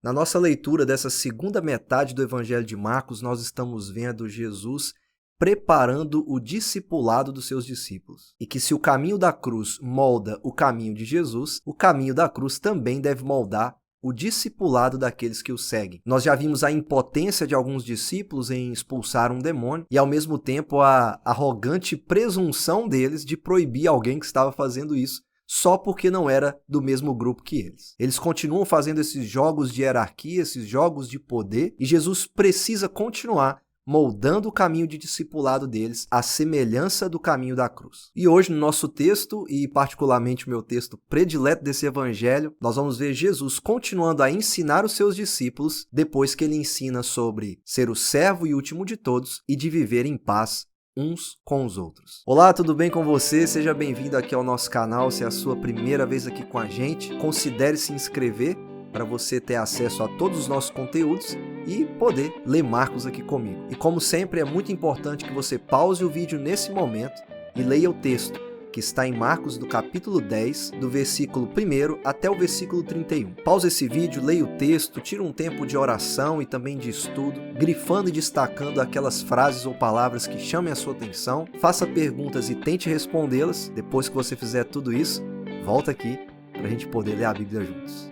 Na nossa leitura dessa segunda metade do Evangelho de Marcos, nós estamos vendo Jesus preparando o discipulado dos seus discípulos. E que se o caminho da cruz molda o caminho de Jesus, o caminho da cruz também deve moldar o discipulado daqueles que o seguem. Nós já vimos a impotência de alguns discípulos em expulsar um demônio e, ao mesmo tempo, a arrogante presunção deles de proibir alguém que estava fazendo isso só porque não era do mesmo grupo que eles. Eles continuam fazendo esses jogos de hierarquia, esses jogos de poder, e Jesus precisa continuar moldando o caminho de discipulado deles à semelhança do caminho da cruz. E hoje, no nosso texto, e particularmente o meu texto predileto desse evangelho, nós vamos ver Jesus continuando a ensinar os seus discípulos depois que ele ensina sobre ser o servo e último de todos e de viver em paz uns com os outros. Olá, tudo bem com você? Seja bem-vindo aqui ao nosso canal. Se é a sua primeira vez aqui com a gente, considere se inscrever para você ter acesso a todos os nossos conteúdos e poder ler Marcos aqui comigo. E como sempre, é muito importante que você pause o vídeo nesse momento e leia o texto que está em Marcos do capítulo 10, do versículo 1 até o versículo 31. Pause esse vídeo, leia o texto, tira um tempo de oração e também de estudo, grifando e destacando aquelas frases ou palavras que chamem a sua atenção, faça perguntas e tente respondê-las. Depois que você fizer tudo isso, volta aqui para a gente poder ler a Bíblia juntos.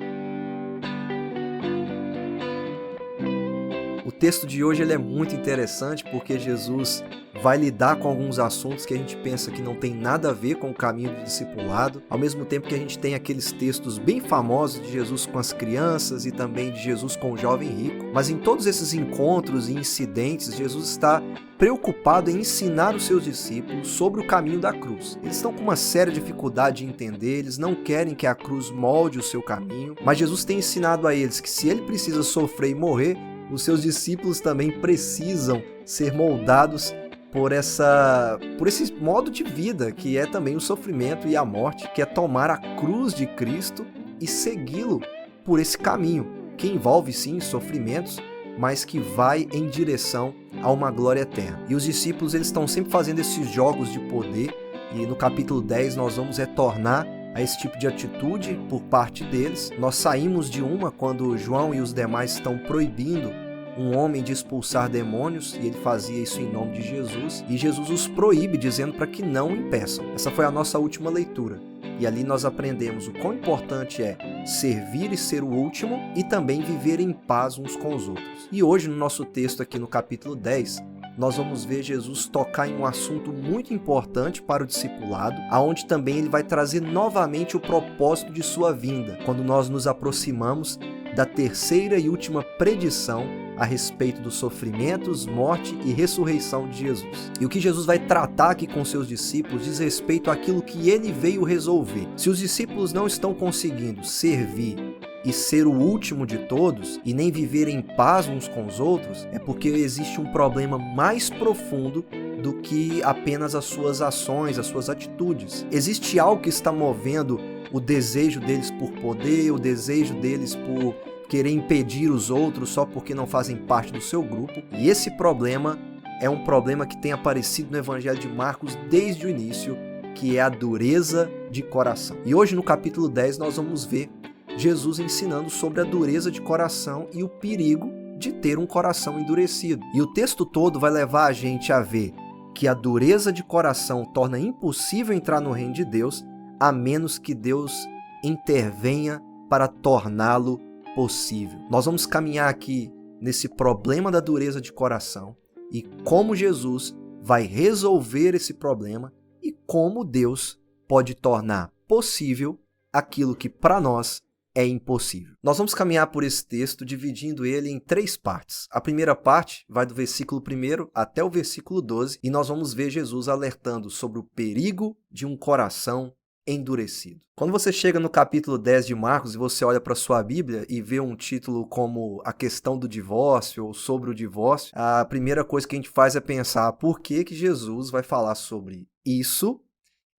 O texto de hoje ele é muito interessante porque Jesus vai lidar com alguns assuntos que a gente pensa que não tem nada a ver com o caminho do discipulado, ao mesmo tempo que a gente tem aqueles textos bem famosos de Jesus com as crianças e também de Jesus com o jovem rico. Mas em todos esses encontros e incidentes, Jesus está preocupado em ensinar os seus discípulos sobre o caminho da cruz. Eles estão com uma séria dificuldade de entender, eles não querem que a cruz molde o seu caminho, mas Jesus tem ensinado a eles que se ele precisa sofrer e morrer, os seus discípulos também precisam ser moldados por esse modo de vida, que é também o sofrimento e a morte, que é tomar a cruz de Cristo e segui-lo por esse caminho, que envolve sim sofrimentos, mas que vai em direção a uma glória eterna. E os discípulos eles estão sempre fazendo esses jogos de poder, e no capítulo 10 nós vamos retornar a esse tipo de atitude por parte deles. Nós saímos de uma quando João e os demais estão proibindo um homem de expulsar demônios, e ele fazia isso em nome de Jesus, e Jesus os proíbe, dizendo para que não o impeçam. Essa foi a nossa última leitura, e ali nós aprendemos o quão importante é servir e ser o último, e também viver em paz uns com os outros. E hoje, no nosso texto aqui no capítulo 10, nós vamos ver Jesus tocar em um assunto muito importante para o discipulado, aonde também ele vai trazer novamente o propósito de sua vinda, quando nós nos aproximamos da terceira e última predição a respeito dos sofrimentos, morte e ressurreição de Jesus. E o que Jesus vai tratar aqui com seus discípulos diz respeito àquilo que ele veio resolver. Se os discípulos não estão conseguindo servir e ser o último de todos, e nem viver em paz uns com os outros, é porque existe um problema mais profundo do que apenas as suas ações, as suas atitudes. Existe algo que está movendo o desejo deles por poder, o desejo deles por querer impedir os outros só porque não fazem parte do seu grupo. E esse problema é um problema que tem aparecido no Evangelho de Marcos desde o início, que é a dureza de coração. E hoje no capítulo 10 nós vamos ver Jesus ensinando sobre a dureza de coração e o perigo de ter um coração endurecido. E o texto todo vai levar a gente a ver que a dureza de coração torna impossível entrar no reino de Deus, a menos que Deus intervenha para torná-lo possível. Nós vamos caminhar aqui nesse problema da dureza de coração e como Jesus vai resolver esse problema e como Deus pode tornar possível aquilo que para nós é impossível. Nós vamos caminhar por esse texto dividindo ele em 3 partes. A primeira parte vai do versículo 1 até o versículo 12 e nós vamos ver Jesus alertando sobre o perigo de um coração endurecido. Quando você chega no capítulo 10 de Marcos e você olha para sua Bíblia e vê um título como a questão do divórcio ou sobre o divórcio, a primeira coisa que a gente faz é pensar por que Jesus vai falar sobre isso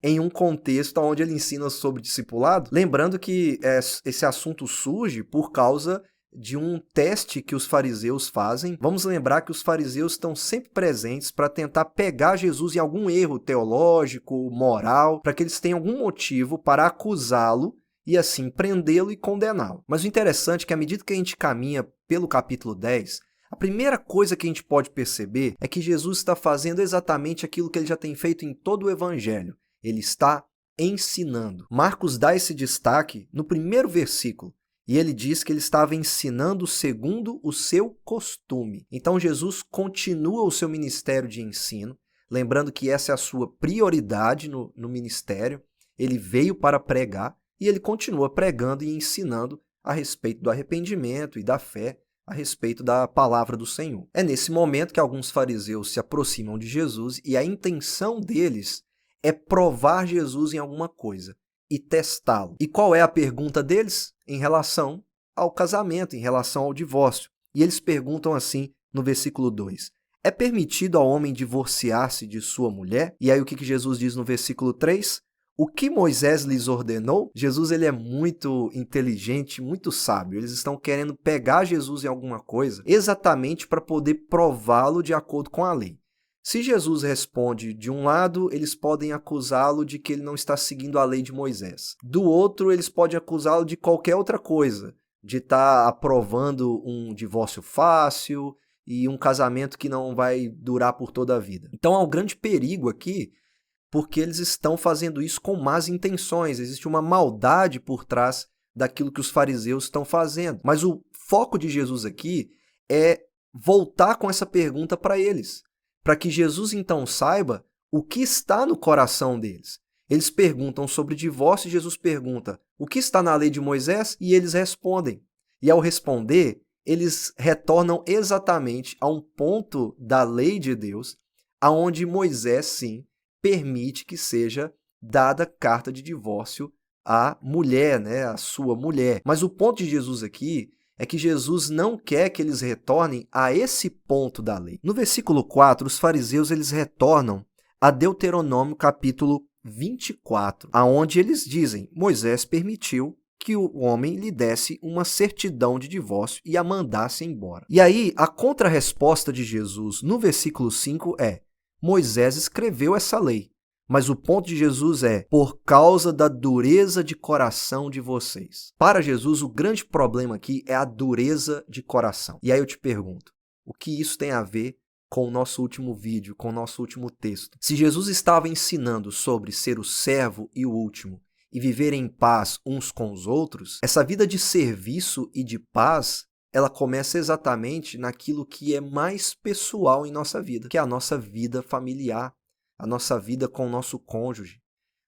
em um contexto onde ele ensina sobre discipulado, lembrando que esse assunto surge por causa de um teste que os fariseus fazem. Vamos lembrar que os fariseus estão sempre presentes para tentar pegar Jesus em algum erro teológico, moral, para que eles tenham algum motivo para acusá-lo e assim prendê-lo e condená-lo. Mas o interessante é que à medida que a gente caminha pelo capítulo 10, a primeira coisa que a gente pode perceber é que Jesus está fazendo exatamente aquilo que ele já tem feito em todo o Evangelho. Ele está ensinando. Marcos dá esse destaque no primeiro versículo, e ele diz que ele estava ensinando segundo o seu costume. Então Jesus continua o seu ministério de ensino, lembrando que essa é a sua prioridade no ministério. Ele veio para pregar e ele continua pregando e ensinando a respeito do arrependimento e da fé, a respeito da palavra do Senhor. É nesse momento que alguns fariseus se aproximam de Jesus e a intenção deles é provar Jesus em alguma coisa e testá-lo. E qual é a pergunta deles? Em relação ao casamento, em relação ao divórcio. E eles perguntam assim no versículo 2: é permitido ao homem divorciar-se de sua mulher? E aí o que Jesus diz no versículo 3? O que Moisés lhes ordenou? Jesus ele é muito inteligente, muito sábio. Eles estão querendo pegar Jesus em alguma coisa exatamente para poder prová-lo de acordo com a lei. Se Jesus responde de um lado, eles podem acusá-lo de que ele não está seguindo a lei de Moisés. Do outro, eles podem acusá-lo de qualquer outra coisa, de estar aprovando um divórcio fácil e um casamento que não vai durar por toda a vida. Então há um grande perigo aqui, porque eles estão fazendo isso com más intenções. Existe uma maldade por trás daquilo que os fariseus estão fazendo. Mas o foco de Jesus aqui é voltar com essa pergunta para eles, para que Jesus então saiba o que está no coração deles. Eles perguntam sobre divórcio e Jesus pergunta o que está na lei de Moisés e eles respondem. E ao responder, eles retornam exatamente a um ponto da lei de Deus, aonde Moisés, sim, permite que seja dada carta de divórcio à mulher, à sua mulher. Mas o ponto de Jesus aqui é que Jesus não quer que eles retornem a esse ponto da lei. No versículo 4, os fariseus eles retornam a Deuteronômio capítulo 24, aonde eles dizem: Moisés permitiu que o homem lhe desse uma certidão de divórcio e a mandasse embora. E aí, a contrarresposta de Jesus no versículo 5 é: Moisés escreveu essa lei, mas o ponto de Jesus é por causa da dureza de coração de vocês. Para Jesus, o grande problema aqui é a dureza de coração. E aí eu te pergunto, o que isso tem a ver com o nosso último vídeo, com o nosso último texto? Se Jesus estava ensinando sobre ser o servo e o último e viver em paz uns com os outros, essa vida de serviço e de paz ela começa exatamente naquilo que é mais pessoal em nossa vida, que é a nossa vida familiar, a nossa vida com o nosso cônjuge.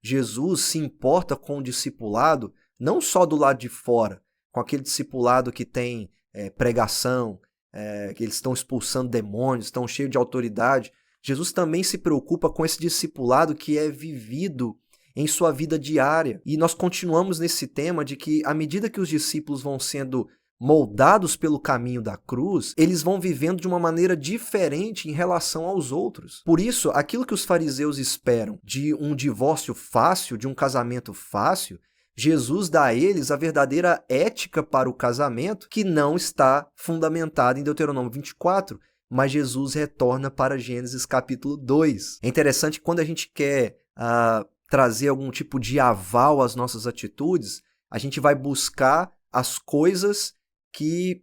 Jesus se importa com o discipulado não só do lado de fora, com aquele discipulado que tem pregação, que eles estão expulsando demônios, estão cheios de autoridade. Jesus também se preocupa com esse discipulado que é vivido em sua vida diária. E nós continuamos nesse tema de que, à medida que os discípulos vão sendo moldados pelo caminho da cruz, eles vão vivendo de uma maneira diferente em relação aos outros. Por isso, aquilo que os fariseus esperam de um divórcio fácil, de um casamento fácil, Jesus dá a eles a verdadeira ética para o casamento, que não está fundamentada em Deuteronômio 24, mas Jesus retorna para Gênesis capítulo 2. É interessante que quando a gente quer trazer algum tipo de aval às nossas atitudes, a gente vai buscar as coisas que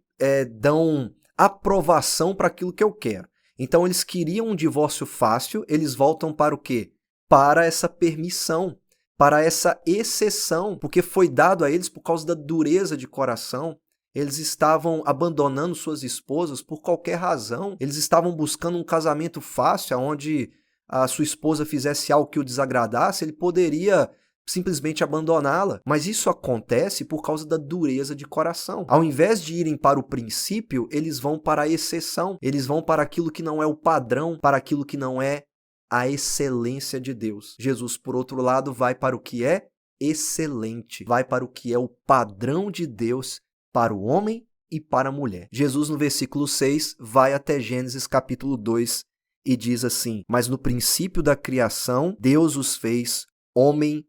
dão aprovação para aquilo que eu quero. Então eles queriam um divórcio fácil, eles voltam para o quê? Para essa permissão, para essa exceção, porque foi dado a eles por causa da dureza de coração. Eles estavam abandonando suas esposas por qualquer razão. Eles estavam buscando um casamento fácil, onde a sua esposa fizesse algo que o desagradasse, ele poderia simplesmente abandoná-la. Mas isso acontece por causa da dureza de coração. Ao invés de irem para o princípio, eles vão para a exceção. Eles vão para aquilo que não é o padrão, para aquilo que não é a excelência de Deus. Jesus, por outro lado, vai para o que é excelente, vai para o que é o padrão de Deus para o homem e para a mulher. Jesus, no versículo 6, vai até Gênesis capítulo 2 e diz assim: mas no princípio da criação, Deus os fez homem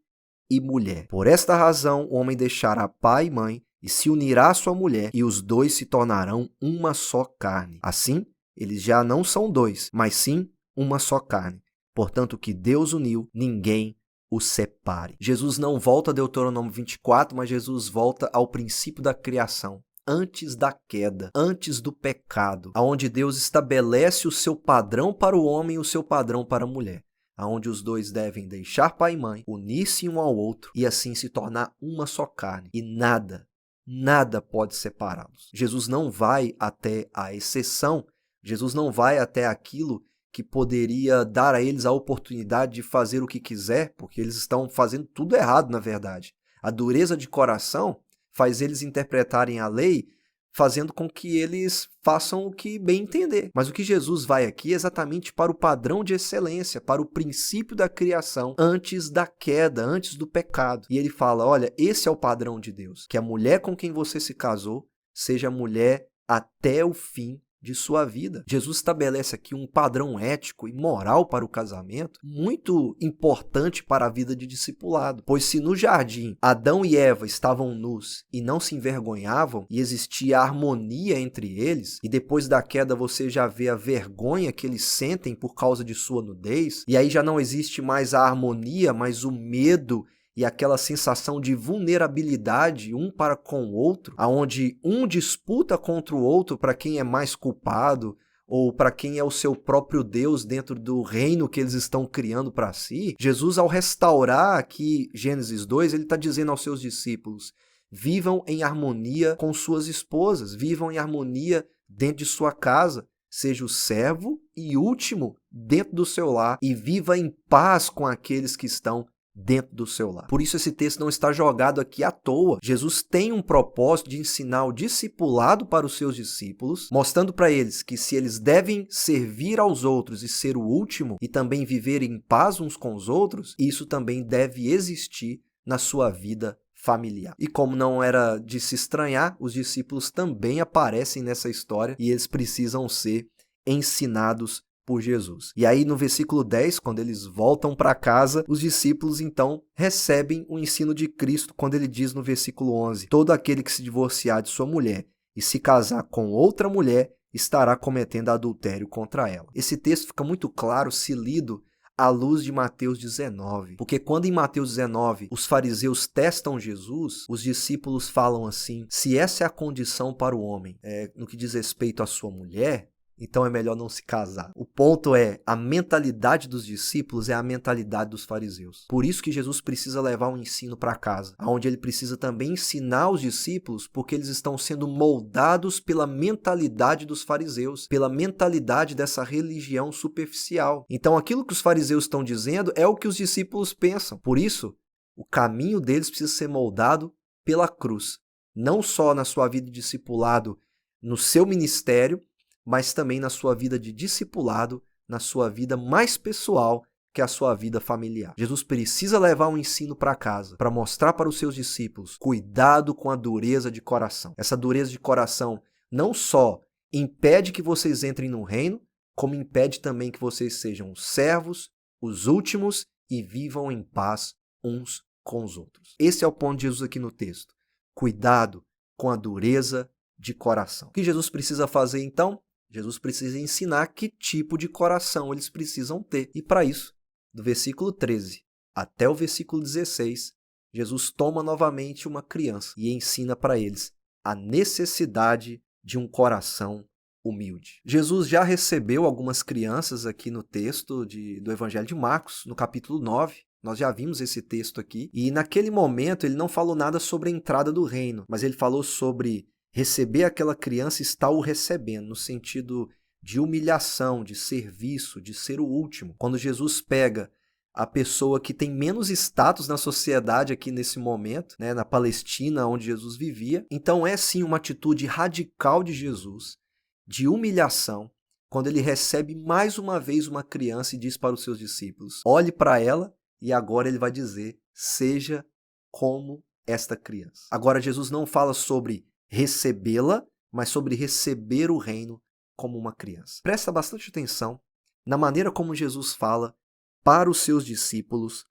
e mulher. Por esta razão, o homem deixará pai e mãe e se unirá à sua mulher, e os dois se tornarão uma só carne. Assim, eles já não são dois, mas sim uma só carne. Portanto, o que Deus uniu, ninguém os separe. Jesus não volta a Deuteronômio 24, mas Jesus volta ao princípio da criação. Antes da queda, antes do pecado, aonde Deus estabelece o seu padrão para o homem e o seu padrão para a mulher, aonde os dois devem deixar pai e mãe, unir-se um ao outro e assim se tornar uma só carne. E nada pode separá-los. Jesus não vai até a exceção, Jesus não vai até aquilo que poderia dar a eles a oportunidade de fazer o que quiser, porque eles estão fazendo tudo errado, na verdade. A dureza de coração faz eles interpretarem a lei fazendo com que eles façam o que bem entender. Mas o que Jesus vai aqui é exatamente para o padrão de excelência, para o princípio da criação, antes da queda, antes do pecado. E ele fala, olha, esse é o padrão de Deus, que a mulher com quem você se casou seja mulher até o fim de sua vida. Jesus estabelece aqui um padrão ético e moral para o casamento muito importante para a vida de discipulado, pois se no jardim Adão e Eva estavam nus e não se envergonhavam e existia harmonia entre eles, e depois da queda você já vê a vergonha que eles sentem por causa de sua nudez, e aí já não existe mais a harmonia, mas o medo e aquela sensação de vulnerabilidade um para com o outro, aonde um disputa contra o outro para quem é mais culpado ou para quem é o seu próprio Deus dentro do reino que eles estão criando para si. Jesus, ao restaurar aqui Gênesis 2, ele está dizendo aos seus discípulos, vivam em harmonia com suas esposas, vivam em harmonia dentro de sua casa, seja o servo e último dentro do seu lar e viva em paz com aqueles que estão dentro do seu lar. Por isso esse texto não está jogado aqui à toa. Jesus tem um propósito de ensinar o discipulado para os seus discípulos, mostrando para eles que se eles devem servir aos outros e ser o último e também viver em paz uns com os outros, isso também deve existir na sua vida familiar. E como não era de se estranhar, os discípulos também aparecem nessa história e eles precisam ser ensinados por Jesus. E aí no versículo 10, quando eles voltam para casa, os discípulos então recebem o ensino de Cristo quando ele diz no versículo 11, todo aquele que se divorciar de sua mulher e se casar com outra mulher estará cometendo adultério contra ela. Esse texto fica muito claro se lido à luz de Mateus 19, porque quando em Mateus 19 os fariseus testam Jesus, os discípulos falam assim, se essa é a condição para o homem, no que diz respeito à sua mulher, então é melhor não se casar. O ponto é, a mentalidade dos discípulos é a mentalidade dos fariseus. Por isso que Jesus precisa levar um ensino para casa, onde ele precisa também ensinar os discípulos, porque eles estão sendo moldados pela mentalidade dos fariseus, pela mentalidade dessa religião superficial. Então aquilo que os fariseus estão dizendo é o que os discípulos pensam. Por isso, o caminho deles precisa ser moldado pela cruz. Não só na sua vida de discipulado, no seu ministério, mas também na sua vida de discipulado, na sua vida mais pessoal, que é a sua vida familiar. Jesus precisa levar um ensino para casa, para mostrar para os seus discípulos, cuidado com a dureza de coração. Essa dureza de coração não só impede que vocês entrem no reino, como impede também que vocês sejam os servos, os últimos e vivam em paz uns com os outros. Esse é o ponto de Jesus aqui no texto. Cuidado com a dureza de coração. O que Jesus precisa fazer então? Jesus precisa ensinar que tipo de coração eles precisam ter. E para isso, do versículo 13 até o versículo 16, Jesus toma novamente uma criança e ensina para eles a necessidade de um coração humilde. Jesus já recebeu algumas crianças aqui no texto do Evangelho de Marcos, no capítulo 9. Nós já vimos esse texto aqui. E naquele momento ele não falou nada sobre a entrada do reino, mas ele falou sobre receber aquela criança, está o recebendo, no sentido de humilhação, de serviço, de ser o último. Quando Jesus pega a pessoa que tem menos status na sociedade aqui nesse momento, né, na Palestina, onde Jesus vivia, então é sim uma atitude radical de Jesus, de humilhação, quando ele recebe mais uma vez uma criança e diz para os seus discípulos, olhe para ela e agora ele vai dizer, seja como esta criança. Agora Jesus não fala sobre recebê-la, mas sobre receber o reino como uma criança. Presta bastante atenção na maneira como Jesus fala para os seus discípulos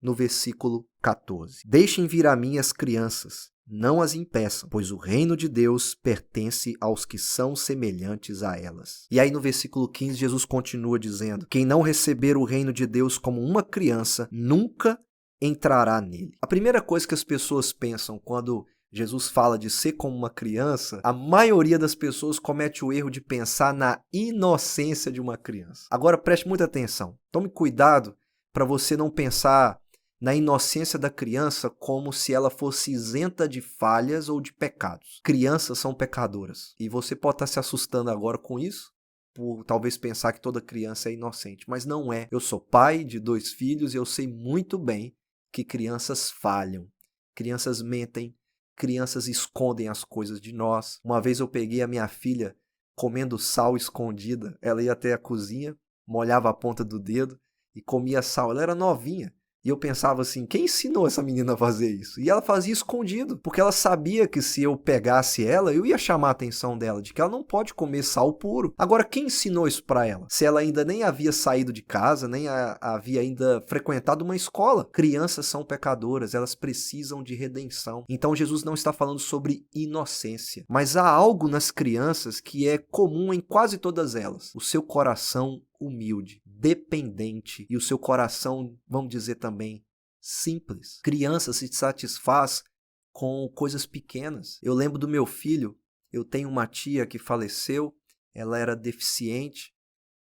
no versículo 14. Deixem vir a mim as crianças, não as impeçam, pois o reino de Deus pertence aos que são semelhantes a elas. E aí no versículo 15 Jesus continua dizendo, quem não receber o reino de Deus como uma criança, nunca entrará nele. A primeira coisa que as pessoas pensam quando Jesus fala de ser como uma criança, a maioria das pessoas comete o erro de pensar na inocência de uma criança. Agora preste muita atenção. Tome cuidado para você não pensar na inocência da criança como se ela fosse isenta de falhas ou de pecados. Crianças são pecadoras. E você pode estar se assustando agora com isso, por talvez pensar que toda criança é inocente, mas não é. Eu sou pai de 2 filhos e eu sei muito bem que crianças falham, crianças mentem, crianças escondem as coisas de nós. Uma vez eu peguei a minha filha comendo sal escondida. Ela ia até a cozinha, molhava a ponta do dedo e comia sal. Ela era novinha. E eu pensava assim, quem ensinou essa menina a fazer isso? E ela fazia escondido, porque ela sabia que se eu pegasse ela, eu ia chamar a atenção dela, de que ela não pode comer sal puro. Agora, quem ensinou isso pra ela? Se ela ainda nem havia saído de casa, nem havia ainda frequentado uma escola. Crianças são pecadoras, elas precisam de redenção. Então Jesus não está falando sobre inocência, mas há algo nas crianças que é comum em quase todas elas: o seu coração humilde, dependente e o seu coração, vamos dizer também, simples. Criança se satisfaz com coisas pequenas. Eu lembro do meu filho, eu tenho uma tia que faleceu, ela era deficiente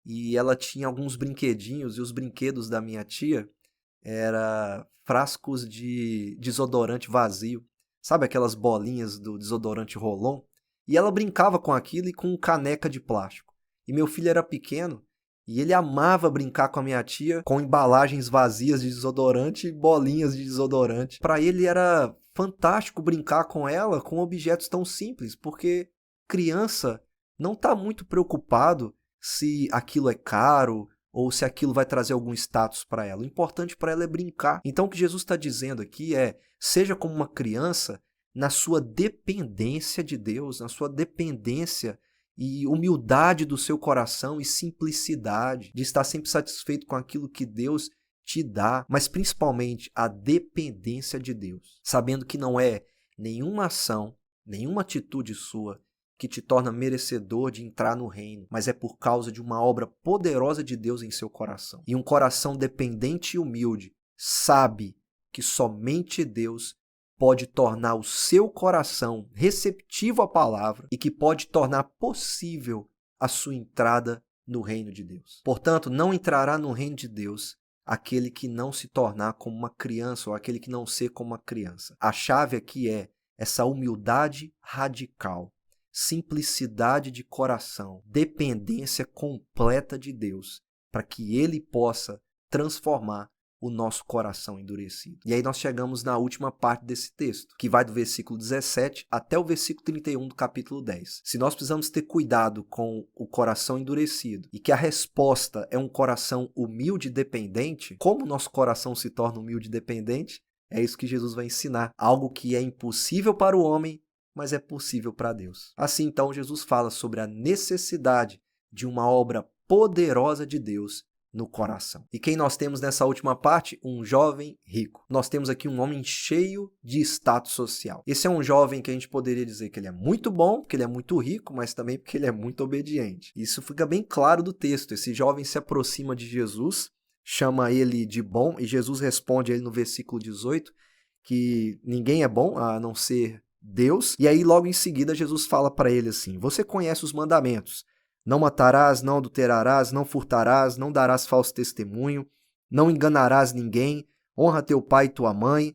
e ela tinha alguns brinquedinhos, e os brinquedos da minha tia eram frascos de desodorante vazio. Sabe aquelas bolinhas do desodorante Rolon? E ela brincava com aquilo e com caneca de plástico. E meu filho era pequeno, e ele amava brincar com a minha tia com embalagens vazias de desodorante e bolinhas de desodorante. Para ele era fantástico brincar com ela com objetos tão simples, porque criança não está muito preocupado se aquilo é caro ou se aquilo vai trazer algum status para ela. O importante para ela é brincar. Então o que Jesus está dizendo aqui é: seja como uma criança na sua dependência de Deus, na sua dependência e humildade do seu coração e simplicidade, de estar sempre satisfeito com aquilo que Deus te dá, mas principalmente a dependência de Deus, sabendo que não é nenhuma ação, nenhuma atitude sua que te torna merecedor de entrar no reino, mas é por causa de uma obra poderosa de Deus em seu coração. E um coração dependente e humilde sabe que somente Deus pode tornar o seu coração receptivo à palavra e que pode tornar possível a sua entrada no reino de Deus. Portanto, não entrará no reino de Deus aquele que não se tornar como uma criança ou aquele que não ser como uma criança. A chave aqui é essa humildade radical, simplicidade de coração, dependência completa de Deus, para que Ele possa transformar o nosso coração endurecido. E aí nós chegamos na última parte desse texto, que vai do versículo 17 até o versículo 31 do capítulo 10. Se nós precisamos ter cuidado com o coração endurecido e que a resposta é um coração humilde e dependente, como o nosso coração se torna humilde e dependente? É isso que Jesus vai ensinar. Algo que é impossível para o homem, mas é possível para Deus. Assim, então, Jesus fala sobre a necessidade de uma obra poderosa de Deus no coração. E quem nós temos nessa última parte? Um jovem rico. Nós temos aqui um homem cheio de status social. Esse é um jovem que a gente poderia dizer que ele é muito bom, porque ele é muito rico, mas também porque ele é muito obediente. Isso fica bem claro do texto. Esse jovem se aproxima de Jesus, chama ele de bom, e Jesus responde a ele no versículo 18 que ninguém é bom a não ser Deus. E aí logo em seguida Jesus fala para ele assim: você conhece os mandamentos: não matarás, não adulterarás, não furtarás, não darás falso testemunho, não enganarás ninguém, honra teu pai e tua mãe.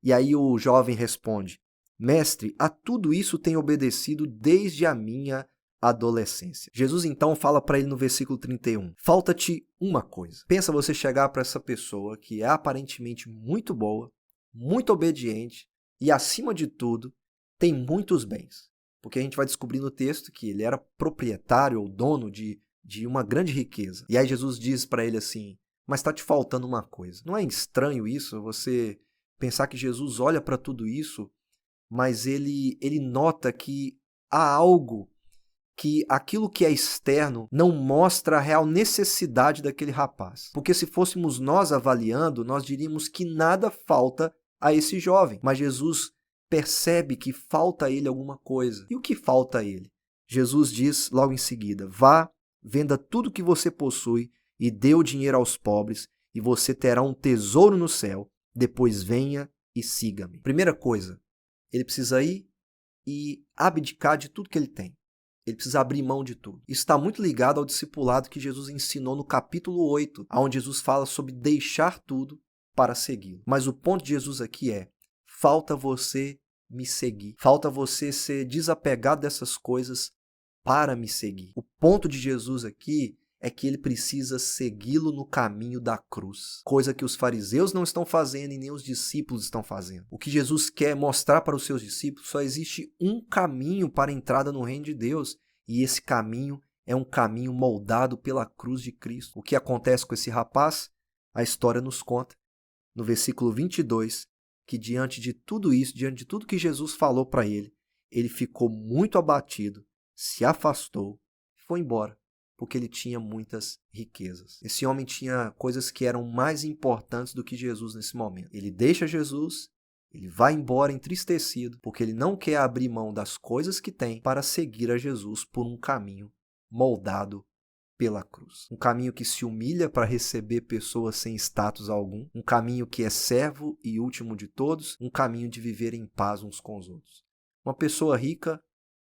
E aí o jovem responde: mestre, a tudo isso tenho obedecido desde a minha adolescência. Jesus então fala para ele no versículo 31, falta-te uma coisa. Pensa você chegar para essa pessoa que é aparentemente muito boa, muito obediente e, acima de tudo, tem muitos bens. Porque a gente vai descobrir no texto que ele era proprietário ou dono de uma grande riqueza. E aí Jesus diz para ele assim: mas está te faltando uma coisa. Não é estranho isso? Você pensar que Jesus olha para tudo isso, mas ele nota que há algo que aquilo que é externo não mostra a real necessidade daquele rapaz. Porque se fôssemos nós avaliando, nós diríamos que nada falta a esse jovem. Mas Jesus percebe que falta a ele alguma coisa. E o que falta a ele? Jesus diz logo em seguida: vá, venda tudo que você possui e dê o dinheiro aos pobres, e você terá um tesouro no céu. depois venha e siga-me. Primeira coisa, ele precisa ir e abdicar de tudo que ele tem. Ele precisa abrir mão de tudo. Isso está muito ligado ao discipulado que Jesus ensinou no capítulo 8, onde Jesus fala sobre deixar tudo para segui-lo. Mas o ponto de Jesus aqui é: falta você me seguir. Falta você ser desapegado dessas coisas para me seguir. O ponto de Jesus aqui é que ele precisa segui-lo no caminho da cruz. Coisa que os fariseus não estão fazendo e nem os discípulos estão fazendo. O que Jesus quer mostrar para os seus discípulos: só existe um caminho para a entrada no reino de Deus. E esse caminho é um caminho moldado pela cruz de Cristo. O que acontece com esse rapaz? A história nos conta, no versículo 22, que diante de tudo isso, diante de tudo que Jesus falou para ele ficou muito abatido, se afastou e foi embora, porque ele tinha muitas riquezas. Esse homem tinha coisas que eram mais importantes do que Jesus nesse momento. Ele deixa Jesus, ele vai embora entristecido, porque ele não quer abrir mão das coisas que tem para seguir a Jesus por um caminho moldado pela cruz. Um caminho que se humilha para receber pessoas sem status algum, um caminho que é servo e último de todos, um caminho de viver em paz uns com os outros. Uma pessoa rica,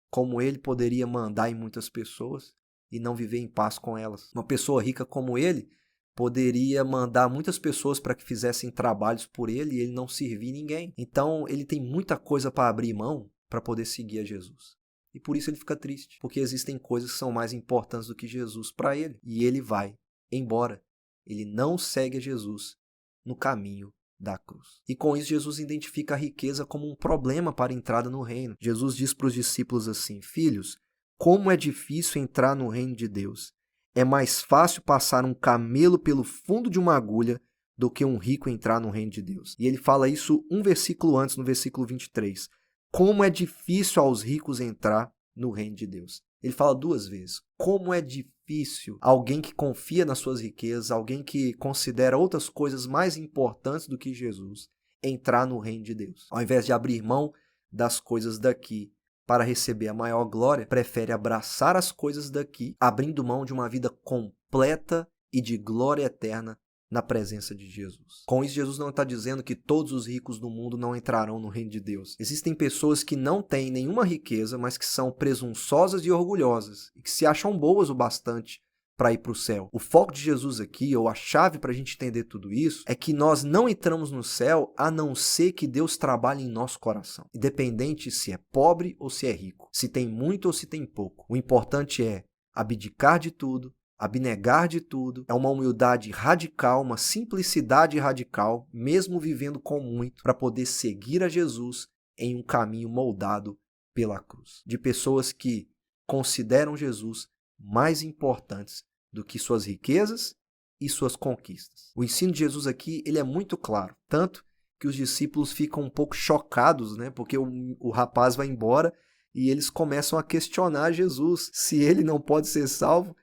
como ele, poderia mandar em muitas pessoas e não viver em paz com elas. Uma pessoa rica como ele poderia mandar muitas pessoas para que fizessem trabalhos por ele e ele não servir ninguém. Então ele tem muita coisa para abrir mão para poder seguir a Jesus. E por isso ele fica triste, porque existem coisas que são mais importantes do que Jesus para ele. E ele vai embora. Ele não segue a Jesus no caminho da cruz. E com isso Jesus identifica a riqueza como um problema para a entrada no reino. Jesus diz para os discípulos assim: filhos, como é difícil entrar no reino de Deus. É mais fácil passar um camelo pelo fundo de uma agulha do que um rico entrar no reino de Deus. E ele fala isso um versículo antes, no versículo 23. Como é difícil aos ricos entrar no reino de Deus. Ele fala duas vezes. Como é difícil alguém que confia nas suas riquezas, alguém que considera outras coisas mais importantes do que Jesus, entrar no reino de Deus. Ao invés de abrir mão das coisas daqui para receber a maior glória, prefere abraçar as coisas daqui, abrindo mão de uma vida completa e de glória eterna na presença de Jesus. Com isso, Jesus não está dizendo que todos os ricos do mundo não entrarão no reino de Deus. Existem pessoas que não têm nenhuma riqueza, mas que são presunçosas e orgulhosas, e que se acham boas o bastante para ir para o céu. O foco de Jesus aqui, ou a chave para a gente entender tudo isso, é que nós não entramos no céu a não ser que Deus trabalhe em nosso coração. Independente se é pobre ou se é rico, se tem muito ou se tem pouco. O importante é abdicar de tudo, abnegar de tudo, é uma humildade radical, uma simplicidade radical, mesmo vivendo com muito, para poder seguir a Jesus em um caminho moldado pela cruz. De pessoas que consideram Jesus mais importantes do que suas riquezas e suas conquistas. O ensino de Jesus aqui ele é muito claro, tanto que os discípulos ficam um pouco chocados, né? Porque o rapaz vai embora e eles começam a questionar Jesus. Se ele não pode ser salvo,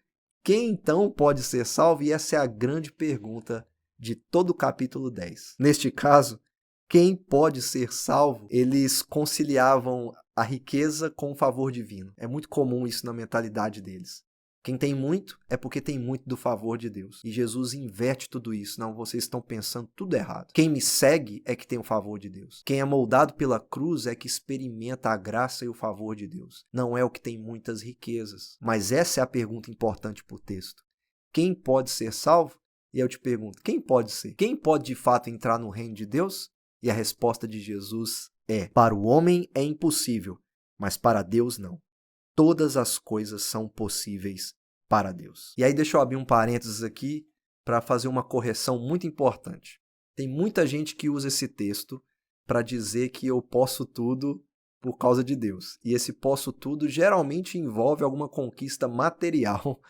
quem então pode ser salvo? E essa é a grande pergunta de todo o capítulo 10. Neste caso, quem pode ser salvo? Eles conciliavam a riqueza com o favor divino. É muito comum isso na mentalidade deles. Quem tem muito é porque tem muito do favor de Deus. E Jesus inverte tudo isso. Não, vocês estão pensando tudo errado. Quem me segue é que tem o favor de Deus. Quem é moldado pela cruz é que experimenta a graça e o favor de Deus. Não é o que tem muitas riquezas. Mas essa é a pergunta importante para o texto. Quem pode ser salvo? E eu te pergunto, quem pode ser? Quem pode de fato entrar no reino de Deus? E a resposta de Jesus é: para o homem é impossível, mas para Deus não. Todas as coisas são possíveis para Deus. E aí deixa eu abrir um parênteses aqui para fazer uma correção muito importante. Tem muita gente que usa esse texto para dizer que eu posso tudo por causa de Deus. E esse posso tudo geralmente envolve alguma conquista material,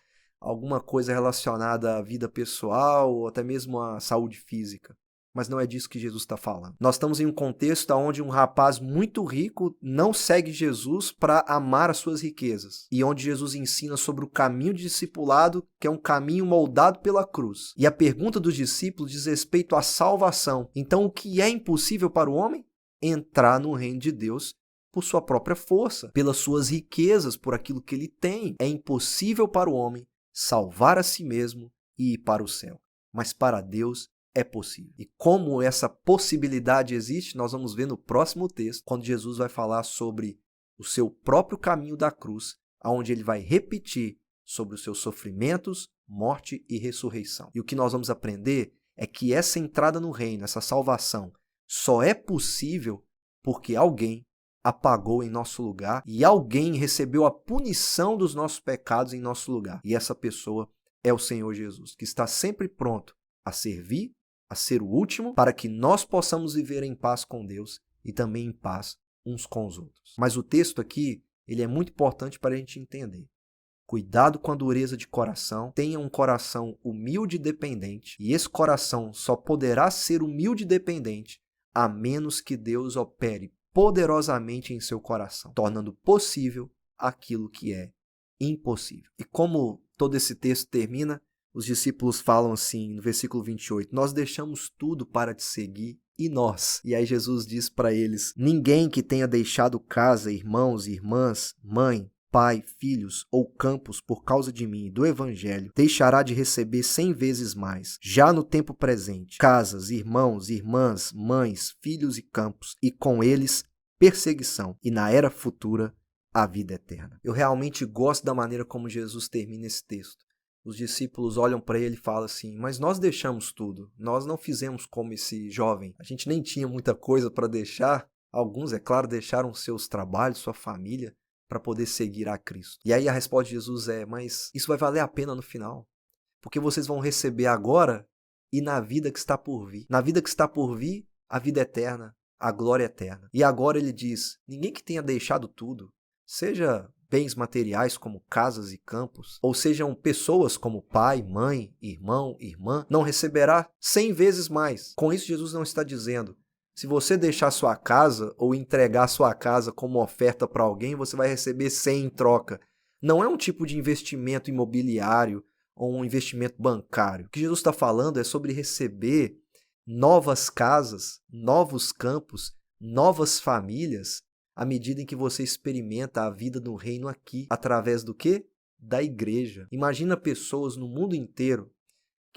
alguma coisa relacionada à vida pessoal ou até mesmo à saúde física. Mas não é disso que Jesus está falando. Nós estamos em um contexto onde um rapaz muito rico não segue Jesus para amar as suas riquezas. E onde Jesus ensina sobre o caminho de discipulado, que é um caminho moldado pela cruz. E a pergunta dos discípulos diz respeito à salvação. Então, o que é impossível para o homem? Entrar no reino de Deus por sua própria força, pelas suas riquezas, por aquilo que ele tem. É impossível para o homem salvar a si mesmo e ir para o céu. Mas para Deus é possível. E como essa possibilidade existe, nós vamos ver no próximo texto, quando Jesus vai falar sobre o seu próprio caminho da cruz, onde ele vai repetir sobre os seus sofrimentos, morte e ressurreição. E o que nós vamos aprender é que essa entrada no reino, essa salvação, só é possível porque alguém apagou em nosso lugar e alguém recebeu a punição dos nossos pecados em nosso lugar. E essa pessoa é o Senhor Jesus, que está sempre pronto a servir, a ser o último, para que nós possamos viver em paz com Deus e também em paz uns com os outros. Mas o texto aqui, ele é muito importante para a gente entender. Cuidado com a dureza de coração, tenha um coração humilde e dependente, e esse coração só poderá ser humilde e dependente a menos que Deus opere poderosamente em seu coração, tornando possível aquilo que é impossível. E como todo esse texto termina, os discípulos falam assim no versículo 28, nós deixamos tudo para te seguir e nós. E aí Jesus diz para eles, ninguém que tenha deixado casa, irmãos, irmãs, mãe, pai, filhos ou campos por causa de mim e do evangelho, deixará de receber 100 vezes mais, já no tempo presente, casas, irmãos, irmãs, mães, filhos e campos, e com eles perseguição, e na era futura a vida eterna. Eu realmente gosto da maneira como Jesus termina esse texto. Os discípulos olham para ele e falam assim, mas nós deixamos tudo, nós não fizemos como esse jovem, a gente nem tinha muita coisa para deixar. Alguns, é claro, deixaram seus trabalhos, sua família, para poder seguir a Cristo. E aí a resposta de Jesus é, mas isso vai valer a pena no final, porque vocês vão receber agora e na vida que está por vir. Na vida que está por vir, a vida eterna, a glória eterna. E agora ele diz, ninguém que tenha deixado tudo, seja bens materiais como casas e campos, ou sejam pessoas como pai, mãe, irmão, irmã, não receberá 100 vezes mais. Com isso Jesus não está dizendo, se você deixar sua casa ou entregar sua casa como oferta para alguém, você vai receber 100 em troca. Não é um tipo de investimento imobiliário ou um investimento bancário. O que Jesus está falando é sobre receber novas casas, novos campos, novas famílias, à medida em que você experimenta a vida no reino aqui, através do quê? Da igreja. Imagina pessoas no mundo inteiro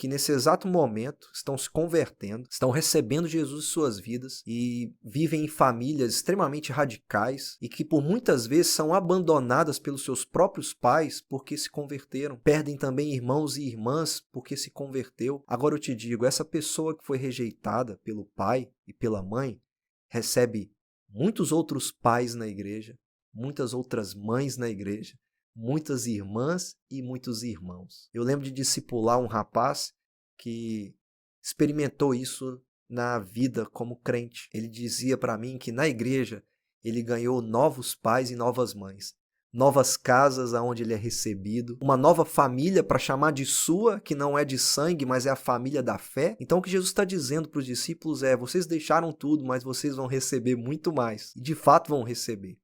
que nesse exato momento estão se convertendo, estão recebendo Jesus em suas vidas e vivem em famílias extremamente radicais e que por muitas vezes são abandonadas pelos seus próprios pais porque se converteram. Perdem também irmãos e irmãs porque se converteu. Agora eu te digo, essa pessoa que foi rejeitada pelo pai e pela mãe recebe muitos outros pais na igreja, muitas outras mães na igreja, muitas irmãs e muitos irmãos. Eu lembro de discipular um rapaz que experimentou isso na vida como crente. Ele dizia para mim que na igreja ele ganhou novos pais e novas mães, novas casas aonde ele é recebido, uma nova família para chamar de sua, que não é de sangue, mas é a família da fé. Então o que Jesus está dizendo para os discípulos é, vocês deixaram tudo, mas vocês vão receber muito mais. E de fato vão receber.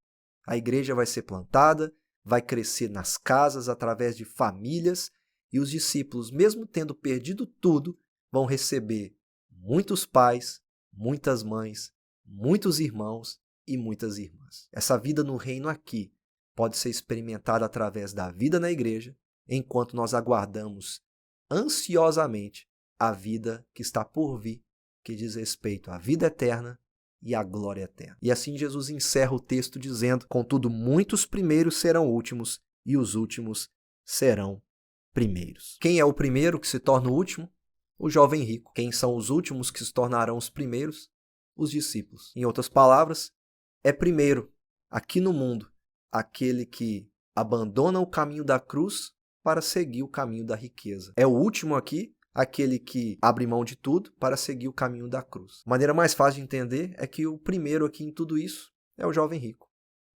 A igreja vai ser plantada, vai crescer nas casas através de famílias e os discípulos, mesmo tendo perdido tudo, vão receber muitos pais, muitas mães, muitos irmãos e muitas irmãs. Essa vida no reino aqui pode ser experimentada através da vida na igreja, enquanto nós aguardamos ansiosamente a vida que está por vir, que diz respeito à vida eterna e à glória eterna. E assim Jesus encerra o texto dizendo, contudo, muitos primeiros serão últimos e os últimos serão primeiros. Quem é o primeiro que se torna o último? O jovem rico. Quem são os últimos que se tornarão os primeiros? Os discípulos. Em outras palavras, é primeiro, aqui no mundo, aquele que abandona o caminho da cruz para seguir o caminho da riqueza. É o último aqui, aquele que abre mão de tudo para seguir o caminho da cruz. A maneira mais fácil de entender é que o primeiro aqui em tudo isso é o jovem rico.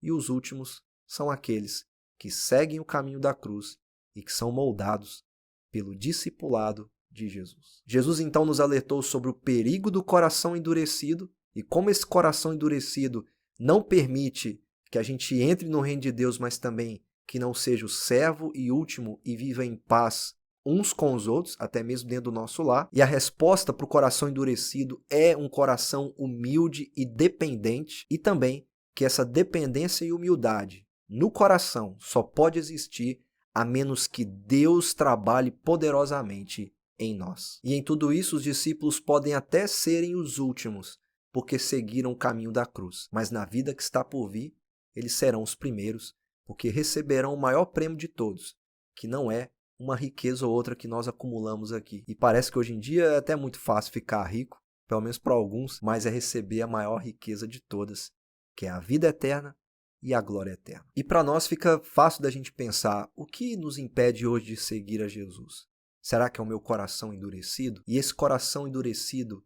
E os últimos são aqueles que seguem o caminho da cruz e que são moldados pelo discipulado de Jesus. Jesus então nos alertou sobre o perigo do coração endurecido e como esse coração endurecido não permite que a gente entre no reino de Deus, mas também que não seja o servo e último e viva em paz uns com os outros, até mesmo dentro do nosso lar. E a resposta para o coração endurecido é um coração humilde e dependente, e também que essa dependência e humildade no coração só pode existir a menos que Deus trabalhe poderosamente em nós. E em tudo isso, os discípulos podem até serem os últimos, porque seguiram o caminho da cruz. Mas na vida que está por vir, eles serão os primeiros, porque receberão o maior prêmio de todos, que não é uma riqueza ou outra que nós acumulamos aqui. E parece que hoje em dia é até muito fácil ficar rico, pelo menos para alguns, mas é receber a maior riqueza de todas, que é a vida eterna e a glória eterna. E para nós fica fácil da gente pensar, o que nos impede hoje de seguir a Jesus? Será que é o meu coração endurecido? E esse coração endurecido,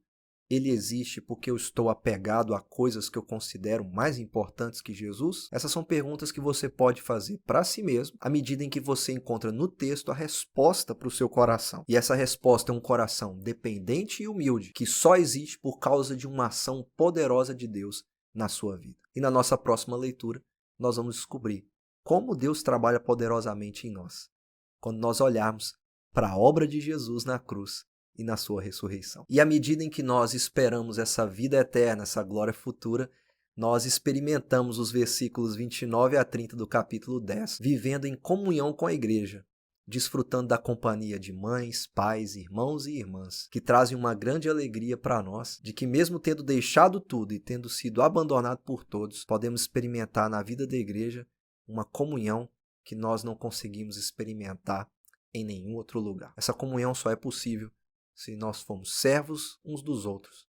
ele existe porque eu estou apegado a coisas que eu considero mais importantes que Jesus? Essas são perguntas que você pode fazer para si mesmo, à medida em que você encontra no texto a resposta para o seu coração. E essa resposta é um coração dependente e humilde, que só existe por causa de uma ação poderosa de Deus na sua vida. E na nossa próxima leitura, nós vamos descobrir como Deus trabalha poderosamente em nós, quando nós olharmos para a obra de Jesus na cruz e na sua ressurreição. E à medida em que nós esperamos essa vida eterna, essa glória futura, nós experimentamos os versículos 29 a 30 do capítulo 10, vivendo em comunhão com a igreja, desfrutando da companhia de mães, pais, irmãos e irmãs, que trazem uma grande alegria para nós, de que mesmo tendo deixado tudo e tendo sido abandonado por todos, podemos experimentar na vida da igreja uma comunhão que nós não conseguimos experimentar em nenhum outro lugar. Essa comunhão só é possível se nós formos servos uns dos outros,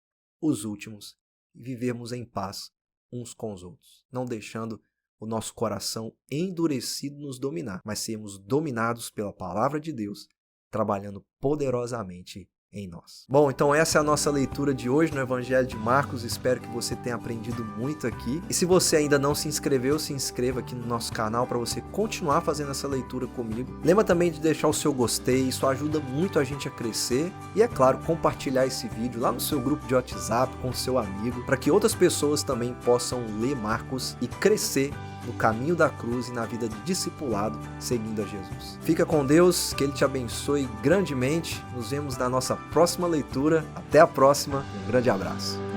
os últimos, e vivermos em paz uns com os outros, não deixando o nosso coração endurecido nos dominar, mas sermos dominados pela palavra de Deus, trabalhando poderosamente em nós. Bom, então essa é a nossa leitura de hoje no Evangelho de Marcos. Espero que você tenha aprendido muito aqui. E se você ainda não se inscreveu, se inscreva aqui no nosso canal para você continuar fazendo essa leitura comigo. Lembra também de deixar o seu gostei, isso ajuda muito a gente a crescer. E é claro, compartilhar esse vídeo lá no seu grupo de WhatsApp com o seu amigo, para que outras pessoas também possam ler Marcos e crescer no caminho da cruz e na vida de discipulado seguindo a Jesus. Fica com Deus, que Ele te abençoe grandemente. Nos vemos na nossa próxima leitura. Até a próxima e um grande abraço.